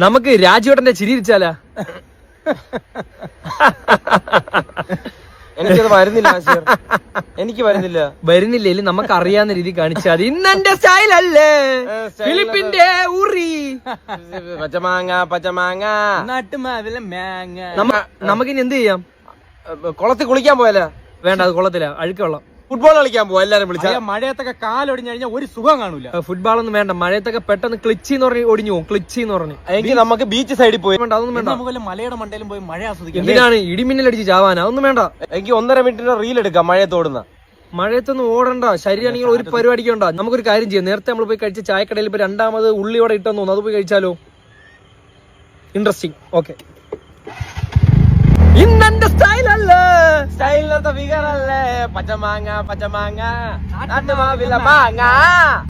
നമുക്ക് രാജുവേട്ടന്റെ ചിരിച്ചാലാ? എനിക്കത് വരുന്നില്ല, എനിക്ക് വരുന്നില്ലേലും നമുക്ക് അറിയാവുന്ന രീതി കാണിച്ചാൽ മതി. ഇന്നെന്റെ സ്റ്റൈൽ അല്ലേ ഫിലിപ്പിന്റെ ഉറി പച്ചമാങ്ങ നാട്ടുമാവിലെ മാങ്ങ. നമുക്കിനി എന്ത് ചെയ്യാം? കുളത്തിൽ കുളിക്കാൻ പോയല്ല? വേണ്ട, അത് കൊള്ളത്തില്ല, അഴുക്ക് വെള്ളം. ഫുട്ബോൾ കളിക്കാൻ പോവാ എല്ലാരും വിളിച്ചാ. മഴയത്തൊക്കെ കാലൊടിഞ്ഞു കഴിഞ്ഞാൽ ഒരു സുഖം കാണൂല. ഫുട്ബോൾ ഒന്നും വേണ്ട, മഴയത്തൊക്കെ പെട്ടെന്ന് ക്ലിച്ചി എന്ന് പറഞ്ഞ് ഒടിഞ്ഞു പോകും. ക്ലിച്ചി എന്ന് പറഞ്ഞു എനിക്ക് നമുക്ക് ബീച്ച് സൈഡിൽ പോയി. വേണ്ട, അതൊന്നും വേണ്ട. നമുക്ക് മലയുടെ മണ്ടയിലും പോയി മഴ ആസ്വദിക്കാം. എന്തിനാണ് ഇടിമിന്നലടിച്ച് ചാവാൻ? അതൊന്നും വേണ്ട. എനിക്ക് 1.5 മിനിറ്റിന്റെ റീൽ എടുക്കാം മഴയത്തോടുന്ന. മഴയത്തൊന്നും ഓടണ്ട, ശരീരമാണെങ്കിൽ ഒരു പരിപാടിക്ക് ഉണ്ടാ. നമുക്കൊരു കാര്യം ചെയ്യാം, നേരത്തെ നമ്മൾ പോയി കഴിച്ച ചായക്കടയിൽ ഇപ്പൊ രണ്ടാമത് ഉള്ളിയോടെ ഇട്ടെന്ന് തോന്നുന്നു, അത് പോയി കഴിച്ചാലോ? ഇൻട്രസ്റ്റിംഗ്. ഓക്കെ, ഇന്നെന്റെ സ്റ്റൈൽ അല്ലേ, സ്റ്റൈലിനത്തെ ഫിഗർ അല്ലേ, പച്ചമാങ്ങ നാട്ടുമാവിലെ മാങ്ങ.